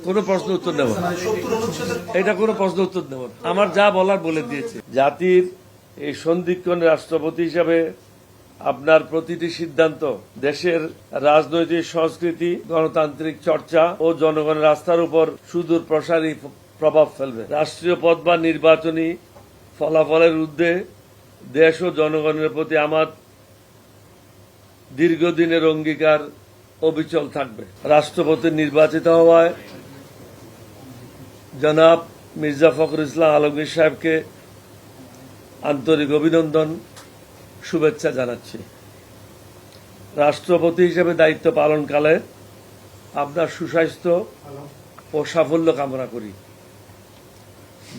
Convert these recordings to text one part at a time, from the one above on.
কোনো প্রশ্ন উত্তর নেব না, এটা কোনো প্রশ্ন উত্তর নেব না। আমার যা বলার বলে দিয়েছে। জাতির এই সন্ধিক্ষণ রাষ্ট্রপতি হিসাবে আপনার প্রতিটি সিদ্ধান্ত দেশের রাজনৈতিক সংস্কৃতি, গণতান্ত্রিক চর্চা ও জনগণের আস্থার উপর সুদূর প্রসারী প্রভাব ফেলবে। রাষ্ট্রীয় পদ বা নির্বাচনী ফলাফলের ঊর্ধ্বে দেশ ও জনগণের প্রতি আমার দীর্ঘদিনের অঙ্গীকার অবিচল থাকবে। রাষ্ট্রপতি নির্বাচিত হওয়ায় জনাব মির্জা ফখরুল ইসলাম আলমগীর সাহেবকে আন্তরিক অভিনন্দন, শুভেচ্ছা জানাচ্ছি। রাষ্ট্রপতি হিসেবে দায়িত্ব পালনকালে আপনার সুস্বাস্থ্য ও সাফল্য কামনা করি।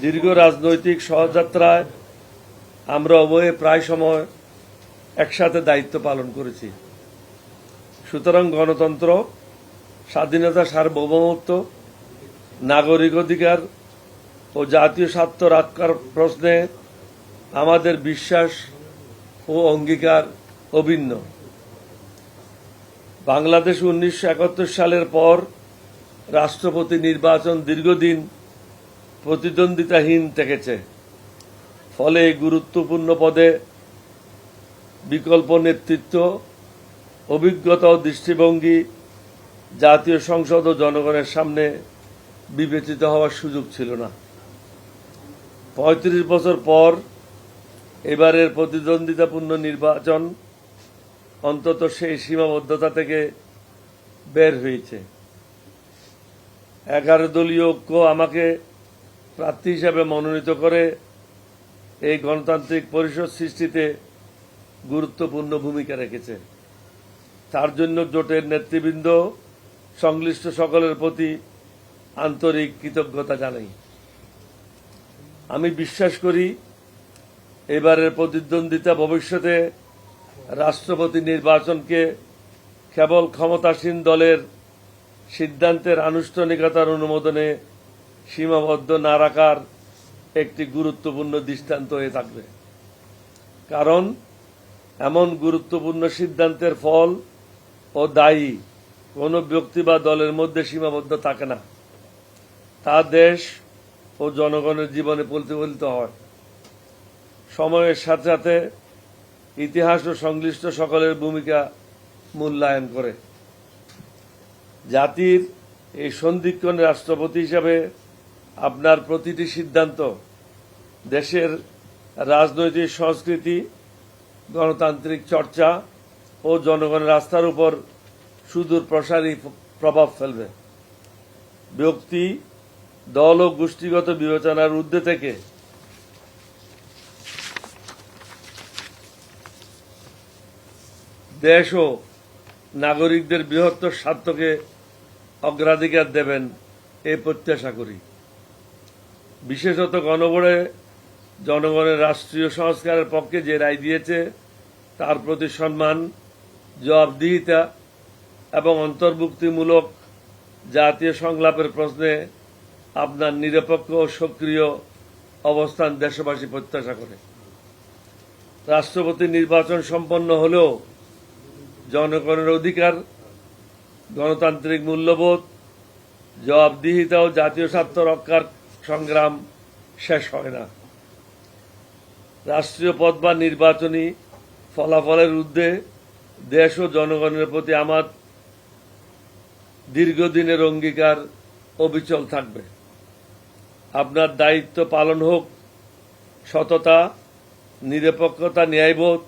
দীর্ঘ রাজনৈতিক সহযাত্রায় আমরা উভয়ে প্রায় সময় একসাথে দায়িত্ব পালন করেছি। সুতরাং গণতন্ত্র, স্বাধীনতা, সার্বভৌমত্ব, নাগরিক অধিকার ও জাতীয় স্বার্থ রক্ষার প্রশ্নে আমাদের বিশ্বাস ও অঙ্গীকার অভিন্ন। বাংলাদেশ 1971 সালের পর রাষ্ট্রপতি নির্বাচন দীর্ঘদিন প্রতিদ্বন্দ্বিতাহীন থেকেছে। ফলে এই গুরুত্বপূর্ণ পদে বিকল্প নেতৃত্ব, অভিজ্ঞতা ও দৃষ্টিভঙ্গি জাতীয় সংসদ ও জনগণের সামনে বিবেচিত হওয়ার সুযোগ ছিল না। 35 বছর পর এবারের প্রতিদ্বন্দ্বিতাপূর্ণ নির্বাচন অন্তত সেই সীমাবদ্ধতা থেকে বের হয়েছে। 11 দলীয় ঐক্য আমাকে প্রার্থী হিসাবে মনোনীত করে এই গণতান্ত্রিক পরিষদ সৃষ্টিতে গুরুত্বপূর্ণ ভূমিকা রেখেছে। তার জন্য জোটের নেতৃবৃন্দ, সংশ্লিষ্ট সকলের প্রতি আন্তরিক কৃতজ্ঞতা জানাই। আমি বিশ্বাস করি এবারের প্রতিদ্বন্দ্বিতা ভবিষ্যতে রাষ্ট্রপতি নির্বাচনকে কেবল ক্ষমতাসীন দলের সিদ্ধান্তের আনুষ্ঠানিকতার অনুমোদনে সীমাবদ্ধ না রাখার একটি গুরুত্বপূর্ণ দৃষ্টান্ত হয়ে থাকবে। কারণ এমন গুরুত্বপূর্ণ সিদ্ধান্তের ফল ও দায়ী কোনো ব্যক্তি বা দলের মধ্যে সীমাবদ্ধ থাকে না, তা দেশ ও জনগণের জীবনে প্রতিফলিত হয়। সময়ের সাথে সাথে ইতিহাস ও সংশ্লিষ্ট সকলের ভূমিকা মূল্যায়ন করে। জাতির এই সন্ধিক্ষণ রাষ্ট্রপতি হিসাবে আপনার প্রতিটি সিদ্ধান্ত দেশের রাজনৈতিক সংস্কৃতি, গণতান্ত্রিক চর্চা ও জনগণের আস্থার উপর সুদূর প্রসারী প্রভাব ফেলবে। ব্যক্তি, দল ও গোষ্ঠীগত বিবেচনার ঊর্ধ্বে থেকে দেশ ও নাগরিকদের বৃহত্তর স্বার্থকে অগ্রাধিকার দেবেন এই প্রত্যাশা করি। বিশেষত গণভোটে জনগণের রাষ্ট্রীয় সংস্কারের পক্ষে যে রায় দিয়েছে তার প্রতি সম্মান, জবাবদিহিতা এবং অন্তর্ভুক্তিমূলক জাতীয় সংলাপের প্রশ্নে আপনার নিরপেক্ষ ও সক্রিয় অবস্থান দেশবাসী প্রত্যাশা করে। রাষ্ট্রপতি নির্বাচন সম্পন্ন হলেও জনগণের অধিকার, গণতান্ত্রিক মূল্যবোধ, জবাবদিহিতা ও জাতীয় স্বার্থ রক্ষার সংগ্রাম শেষ হয় না। রাষ্ট্রীয় পদ বা নির্বাচনী ফলাফলের ঊর্ধ্বে দেশ ও জনগণের প্রতি আমার দীর্ঘদিনের অঙ্গীকার অবিচল থাকবে। আপনার দায়িত্ব পালন হোক সততা, নিরপেক্ষতা, ন্যায়বোধ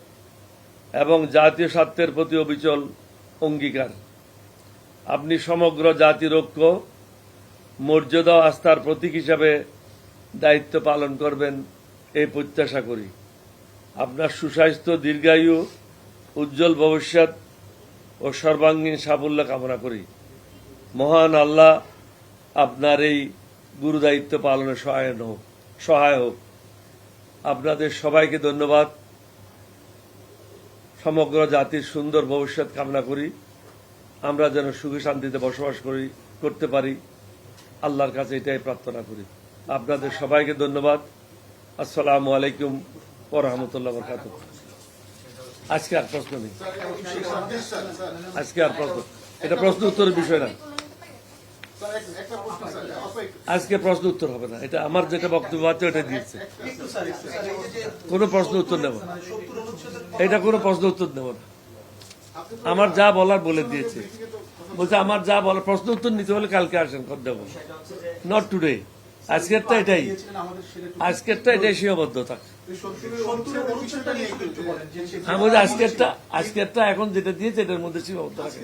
এবং জাতীয় স্বার্থের প্রতি অবিচল অঙ্গীকার। আপনি সমগ্র জাতির ঐক্য, মর্যাদা ও আস্থার প্রতীক হিসাবে দায়িত্ব পালন করবেন এই প্রত্যাশা করি। আপনার সুস্বাস্থ্য, দীর্ঘায়ু, উজ্জ্বল ভবিষ্যৎ ও সর্বাঙ্গীন সাফল্য কামনা করি। মহান আল্লাহ আপনার এই গুরুদায়িত্ব পালনে সহায় হোক। আপনাদের সবাইকে ধন্যবাদ। সমগ্র জাতির সুন্দর ভবিষ্যৎ কামনা করি। আমরা যেন সুখে শান্তিতে বসবাস করতে পারি, আল্লাহর কাছে এটাই প্রার্থনা করি। আপনাদের সবাইকে ধন্যবাদ। আসসালামু আলাইকুম ওয়া রাহমাতুল্লাহি ওয়া বারাকাতুহু। আজকে আর প্রশ্ন নেই, আজকে আর প্রশ্ন, এটা প্রশ্ন উত্তরের বিষয় না। আজকে প্রশ্ন উত্তর হবে না, এটা আমার যেটা বক্তব্য আছে ওটা দিয়েছে। কোনো প্রশ্ন উত্তর নেব না, এটা কোনো প্রশ্ন উত্তর নেব না। আমার যা বলার বলে দিয়েছে। বলছে আমার যা বলার প্রশ্ন উত্তর নিতে হলে কালকে আসেন, কর দেবো, নট টুডে। আজকেরটা এটাই, আজকেরটা এটাই সীমাবদ্ধ থাক। আমি বলছি আজকেরটা এখন যেটা দিয়েছে এটার মধ্যে সীমাবদ্ধ থাকে।